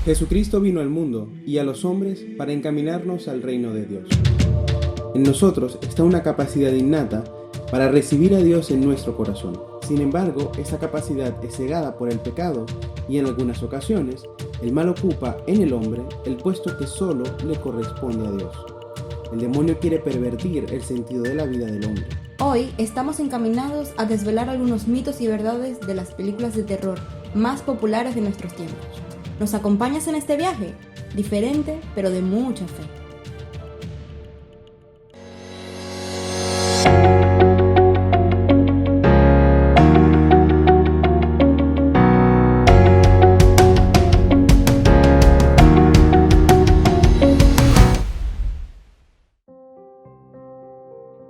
Jesucristo vino al mundo y a los hombres para encaminarnos al reino de Dios. En nosotros está una capacidad innata para recibir a Dios en nuestro corazón. Sin embargo, esa capacidad es cegada por el pecado y en algunas ocasiones el mal ocupa en el hombre el puesto que solo le corresponde a Dios. El demonio quiere pervertir el sentido de la vida del hombre. Hoy estamos encaminados a desvelar algunos mitos y verdades de las películas de terror más populares de nuestros tiempos. ¿Nos acompañas en este viaje? Diferente, pero de mucha fe.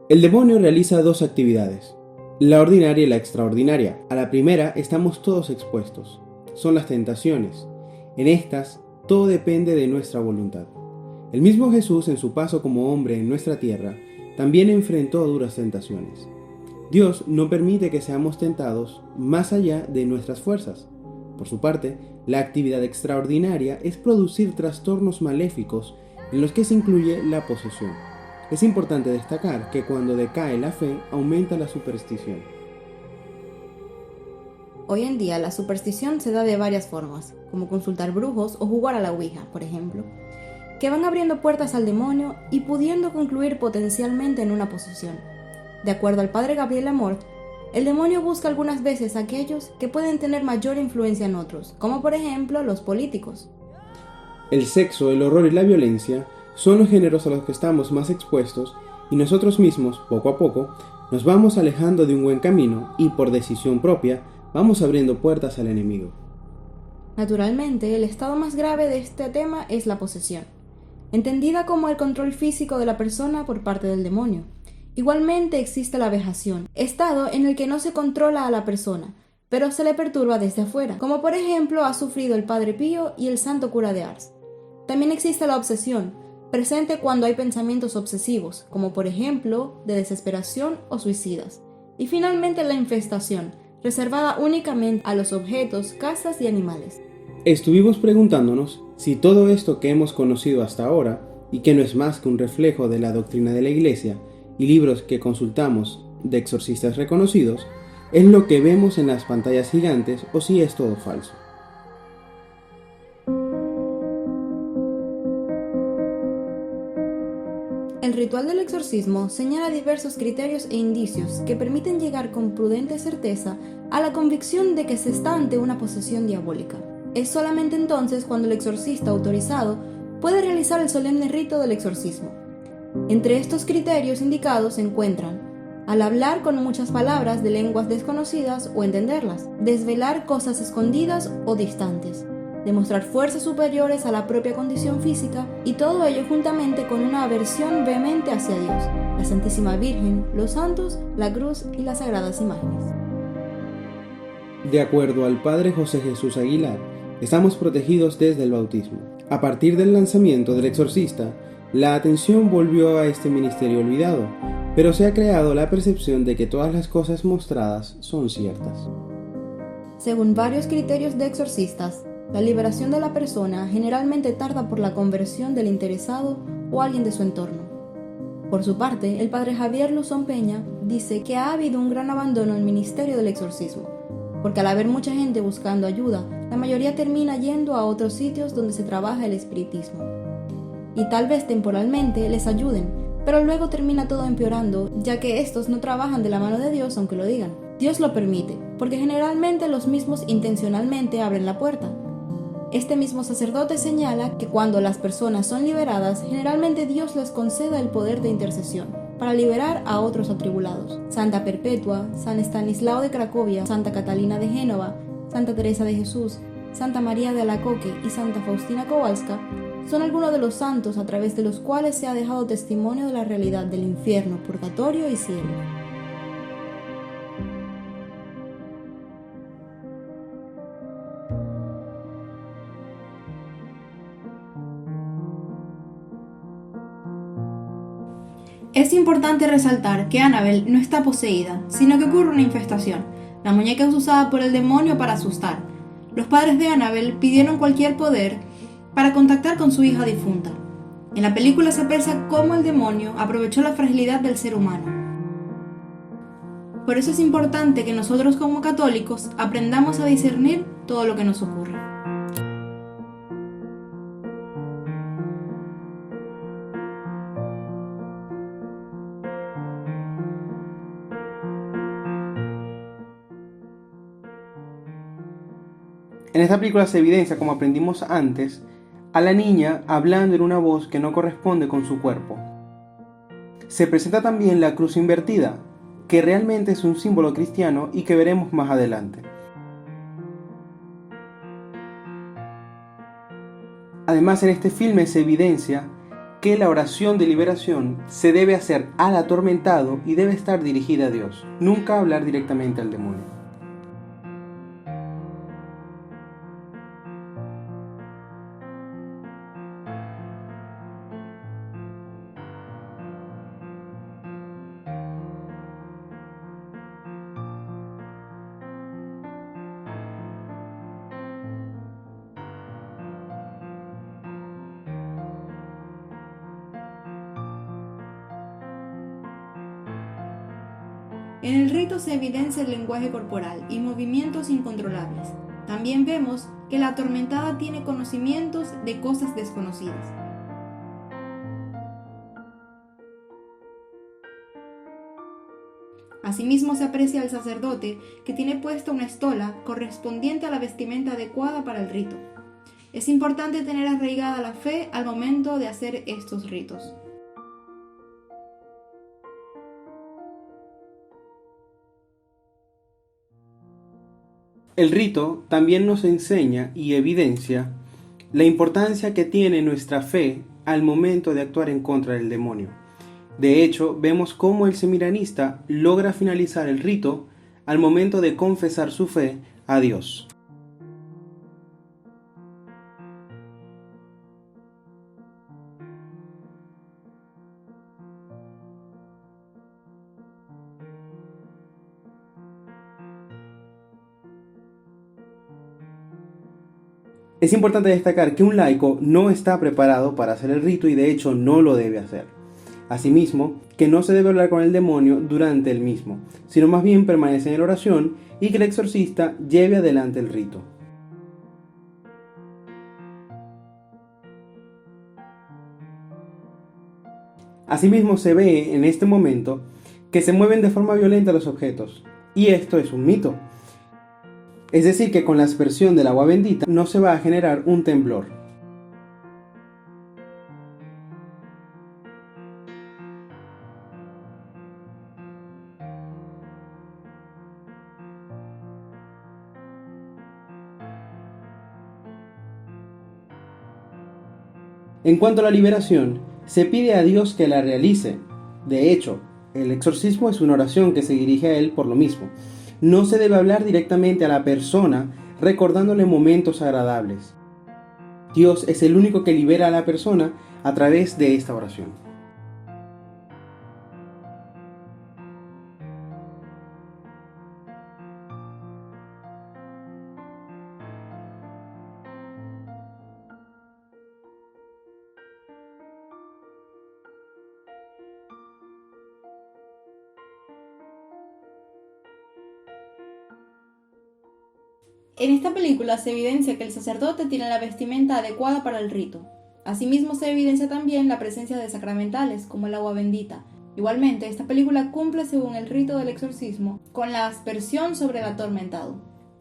El demonio realiza dos actividades, la ordinaria y la extraordinaria. A la primera estamos todos expuestos, son las tentaciones. En estas, todo depende de nuestra voluntad. El mismo Jesús, en su paso como hombre en nuestra tierra, también enfrentó duras tentaciones. Dios no permite que seamos tentados más allá de nuestras fuerzas. Por su parte, la actividad extraordinaria es producir trastornos maléficos en los que se incluye la posesión. Es importante destacar que cuando decae la fe, aumenta la superstición. Hoy en día la superstición se da de varias formas, como consultar brujos o jugar a la ouija, por ejemplo, que van abriendo puertas al demonio y pudiendo concluir potencialmente en una posesión. De acuerdo al padre Gabriel Amort, el demonio busca algunas veces a aquellos que pueden tener mayor influencia en otros, como por ejemplo los políticos. El sexo, el horror y la violencia son los géneros a los que estamos más expuestos y nosotros mismos, poco a poco, nos vamos alejando de un buen camino y por decisión propia vamos abriendo puertas al enemigo. Naturalmente, el estado más grave de este tema es la posesión, entendida como el control físico de la persona por parte del demonio. Igualmente existe la vejación, estado en el que no se controla a la persona, pero se le perturba desde afuera, como por ejemplo ha sufrido el Padre Pío y el Santo Cura de Ars. También existe la obsesión, presente cuando hay pensamientos obsesivos, como por ejemplo de desesperación o suicidas. Y finalmente la infestación, reservada únicamente a los objetos, casas y animales. Estuvimos preguntándonos si todo esto que hemos conocido hasta ahora, y que no es más que un reflejo de la doctrina de la Iglesia y libros que consultamos de exorcistas reconocidos, es lo que vemos en las pantallas gigantes o si es todo falso. El ritual del exorcismo señala diversos criterios e indicios que permiten llegar con prudente certeza a la convicción de que se está ante una posesión diabólica. Es solamente entonces cuando el exorcista autorizado puede realizar el solemne rito del exorcismo. Entre estos criterios indicados se encuentran: al hablar con muchas palabras de lenguas desconocidas o entenderlas, desvelar cosas escondidas o distantes, demostrar fuerzas superiores a la propia condición física, y todo ello juntamente con una aversión vehemente hacia Dios, la Santísima Virgen, los santos, la cruz y las sagradas imágenes. De acuerdo al Padre José Jesús Aguilar, estamos protegidos desde el bautismo. A partir del lanzamiento del exorcista, la atención volvió a este ministerio olvidado, pero se ha creado la percepción de que todas las cosas mostradas son ciertas. Según varios criterios de exorcistas, la liberación de la persona generalmente tarda por la conversión del interesado o alguien de su entorno. Por su parte, el padre Javier Luzón Peña dice que ha habido un gran abandono en el ministerio del exorcismo, porque al haber mucha gente buscando ayuda, la mayoría termina yendo a otros sitios donde se trabaja el espiritismo. Y tal vez temporalmente les ayuden, pero luego termina todo empeorando, ya que estos no trabajan de la mano de Dios aunque lo digan. Dios lo permite, porque generalmente los mismos intencionalmente abren la puerta. Este mismo sacerdote señala que cuando las personas son liberadas, generalmente Dios les conceda el poder de intercesión para liberar a otros atribulados. Santa Perpetua, San Estanislao de Cracovia, Santa Catalina de Génova, Santa Teresa de Jesús, Santa María de Alacoque y Santa Faustina Kowalska son algunos de los santos a través de los cuales se ha dejado testimonio de la realidad del infierno, purgatorio y cielo. Es importante resaltar que Annabelle no está poseída, sino que ocurre una infestación. La muñeca es usada por el demonio para asustar. Los padres de Annabelle pidieron cualquier poder para contactar con su hija difunta. En la película se aprecia cómo el demonio aprovechó la fragilidad del ser humano. Por eso es importante que nosotros como católicos aprendamos a discernir todo lo que nos ocurre. En esta película se evidencia, como aprendimos antes, a la niña hablando en una voz que no corresponde con su cuerpo. Se presenta también la cruz invertida, que realmente es un símbolo cristiano y que veremos más adelante. Además, en este filme se evidencia que la oración de liberación se debe hacer al atormentado y debe estar dirigida a Dios, nunca hablar directamente al demonio. En el rito se evidencia el lenguaje corporal y movimientos incontrolables. También vemos que la atormentada tiene conocimientos de cosas desconocidas. Asimismo se aprecia al sacerdote que tiene puesta una estola correspondiente a la vestimenta adecuada para el rito. Es importante tener arraigada la fe al momento de hacer estos ritos. El rito también nos enseña y evidencia la importancia que tiene nuestra fe al momento de actuar en contra del demonio. De hecho, vemos cómo el semiranista logra finalizar el rito al momento de confesar su fe a Dios. Es importante destacar que un laico no está preparado para hacer el rito y de hecho no lo debe hacer. Asimismo, que no se debe hablar con el demonio durante el mismo, sino más bien permanecer en oración y que el exorcista lleve adelante el rito. Asimismo, se ve en este momento que se mueven de forma violenta los objetos, y esto es un mito. Es decir, que con la aspersión del agua bendita no se va a generar un temblor. En cuanto a la liberación, se pide a Dios que la realice. De hecho, el exorcismo es una oración que se dirige a Él por lo mismo. No se debe hablar directamente a la persona recordándole momentos agradables. Dios es el único que libera a la persona a través de esta oración. En esta película se evidencia que el sacerdote tiene la vestimenta adecuada para el rito. Asimismo se evidencia también la presencia de sacramentales, como el agua bendita. Igualmente, esta película cumple según el rito del exorcismo, con la aspersión sobre el atormentado.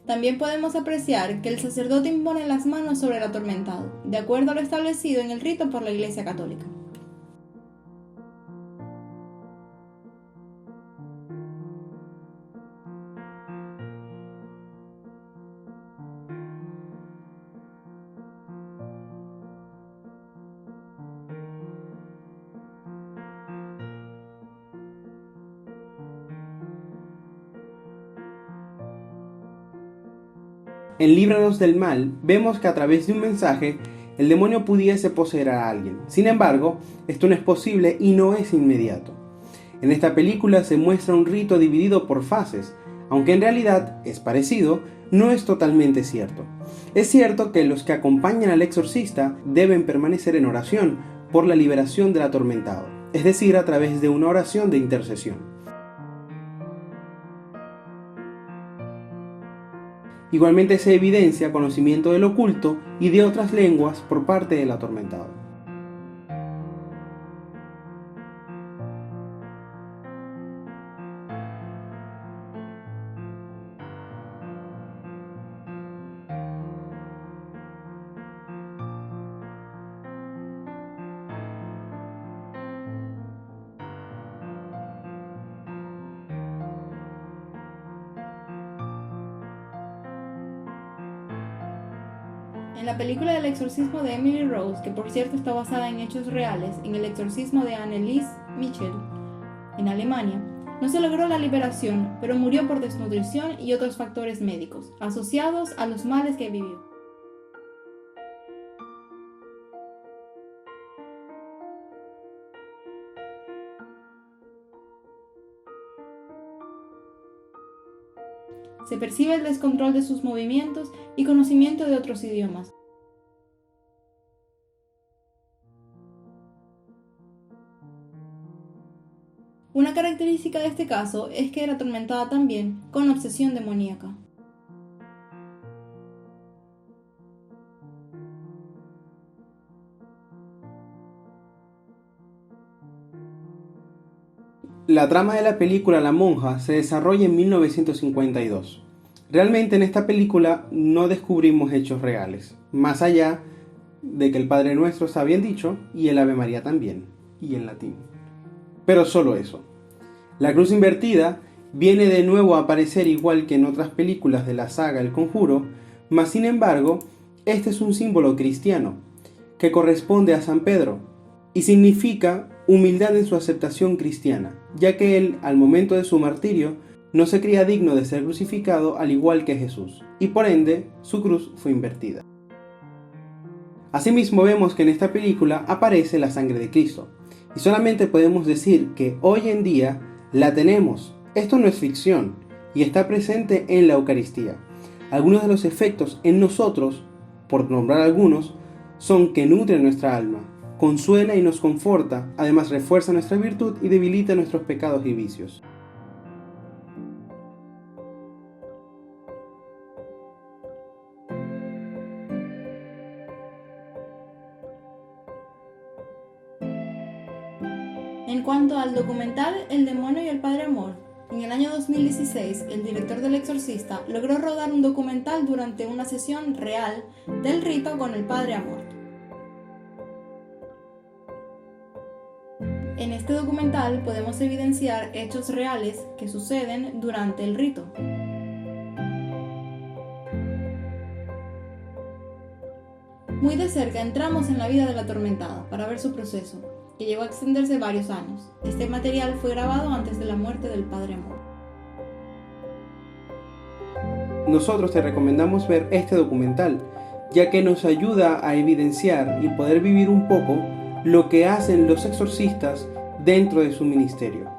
También podemos apreciar que el sacerdote impone las manos sobre el atormentado, de acuerdo a lo establecido en el rito por la Iglesia Católica. En Líbranos del Mal, vemos que a través de un mensaje, el demonio pudiese poseer a alguien. Sin embargo, esto no es posible y no es inmediato. En esta película se muestra un rito dividido por fases, Aunque en realidad es parecido, no es totalmente cierto. Es cierto que los que acompañan al exorcista deben permanecer en oración por la liberación del atormentado, es decir, a través de una oración de intercesión. Igualmente se evidencia conocimiento del oculto y de otras lenguas por parte del atormentado. En la película del exorcismo de Emily Rose, que por cierto está basada en hechos reales, en el exorcismo de Anneliese Michel, en Alemania, no se logró la liberación, pero murió por desnutrición y otros factores médicos, asociados a los males que vivió. Se percibe el descontrol de sus movimientos y conocimiento de otros idiomas. Una característica de este caso es que era atormentada también con obsesión demoníaca. La trama de la película La Monja se desarrolla en 1952. Realmente en esta película no descubrimos hechos reales, más allá de que el Padre Nuestro está bien dicho y el Ave María también, y en latín. Pero solo eso. La cruz invertida viene de nuevo a aparecer igual que en otras películas de la saga El Conjuro, mas sin embargo, este es un símbolo cristiano, que corresponde a San Pedro, y significa humildad en su aceptación cristiana, ya que él, al momento de su martirio, no se creía digno de ser crucificado al igual que Jesús, y por ende, su cruz fue invertida. Asimismo vemos que en esta película aparece la sangre de Cristo, y solamente podemos decir que hoy en día la tenemos. Esto no es ficción, y está presente en la Eucaristía. Algunos de los efectos en nosotros, por nombrar algunos, son que nutre nuestra alma, consuela y nos conforta, además refuerza nuestra virtud y debilita nuestros pecados y vicios. En cuanto al documental El demonio y el Padre Amor, en el año 2016, el director del Exorcista logró rodar un documental durante una sesión real del rito con el Padre Amor. En este documental podemos evidenciar hechos reales que suceden durante el rito. Muy de cerca entramos en la vida de la atormentada para ver su proceso, que llegó a extenderse varios años. Este material fue grabado antes de la muerte del Padre Amor. Nosotros te recomendamos ver este documental, ya que nos ayuda a evidenciar y poder vivir un poco lo que hacen los exorcistas dentro de su ministerio.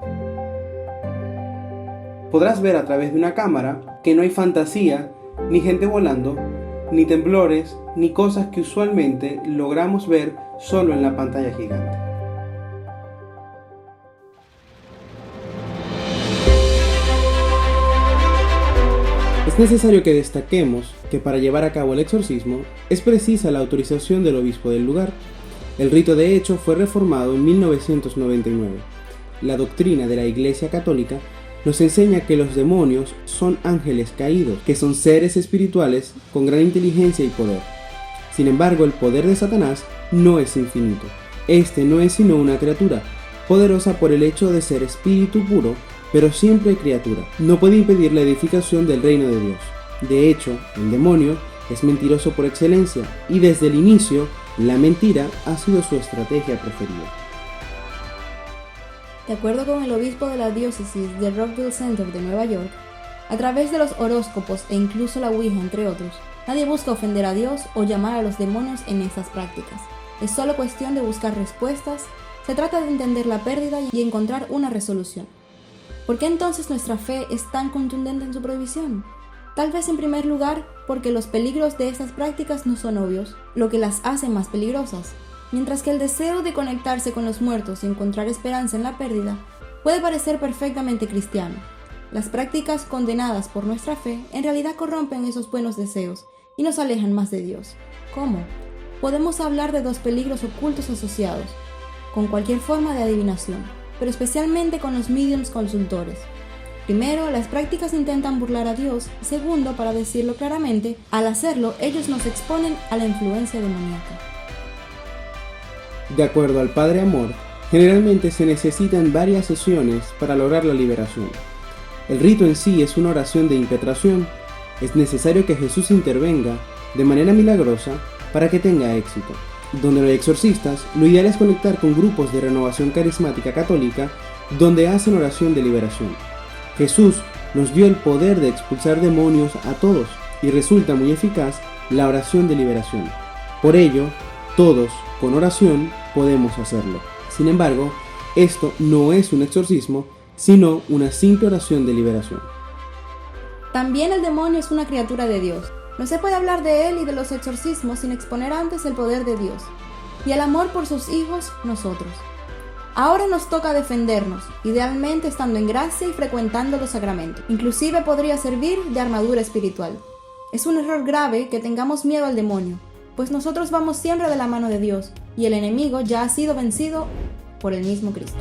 Podrás ver a través de una cámara que no hay fantasía, ni gente volando, ni temblores, ni cosas que usualmente logramos ver solo en la pantalla gigante. Es necesario que destaquemos que para llevar a cabo el exorcismo es precisa la autorización del obispo del lugar. El rito de hecho fue reformado en 1999. La doctrina de la Iglesia Católica nos enseña que los demonios son ángeles caídos, que son seres espirituales con gran inteligencia y poder. Sin embargo, el poder de Satanás no es infinito. Este no es sino una criatura, poderosa por el hecho de ser espíritu puro, pero siempre criatura. No puede impedir la edificación del reino de Dios. De hecho, el demonio es mentiroso por excelencia, y desde el inicio, la mentira ha sido su estrategia preferida. De acuerdo con el obispo de la diócesis de Rockville Center de Nueva York, a través de los horóscopos e incluso la Ouija entre otros, nadie busca ofender a Dios o llamar a los demonios en estas prácticas. Es solo cuestión de buscar respuestas, se trata de entender la pérdida y encontrar una resolución. ¿Por qué entonces nuestra fe es tan contundente en su prohibición? Tal vez en primer lugar porque los peligros de estas prácticas no son obvios, lo que las hace más peligrosas. Mientras que el deseo de conectarse con los muertos y encontrar esperanza en la pérdida puede parecer perfectamente cristiano, las prácticas condenadas por nuestra fe en realidad corrompen esos buenos deseos y nos alejan más de Dios. ¿Cómo? Podemos hablar de dos peligros ocultos asociados con cualquier forma de adivinación, pero especialmente con los mediums consultores. Primero, las prácticas intentan burlar a Dios. Segundo, para decirlo claramente, al hacerlo, ellos nos exponen a la influencia demoníaca. De acuerdo al Padre Amor, generalmente se necesitan varias sesiones para lograr la liberación. El rito en sí es una oración de impetración. Es necesario que Jesús intervenga de manera milagrosa para que tenga éxito. Donde no hay exorcistas, lo ideal es conectar con grupos de renovación carismática católica donde hacen oración de liberación. Jesús nos dio el poder de expulsar demonios a todos y resulta muy eficaz la oración de liberación. Por ello, todos, con oración, podemos hacerlo. Sin embargo, esto no es un exorcismo, sino una simple oración de liberación. También el demonio es una criatura de Dios. No se puede hablar de él y de los exorcismos sin exponer antes el poder de Dios y el amor por sus hijos, nosotros. Ahora nos toca defendernos, idealmente estando en gracia y frecuentando los sacramentos. Inclusive podría servir de armadura espiritual. Es un error grave que tengamos miedo al demonio, pues nosotros vamos siempre de la mano de Dios y el enemigo ya ha sido vencido por el mismo Cristo.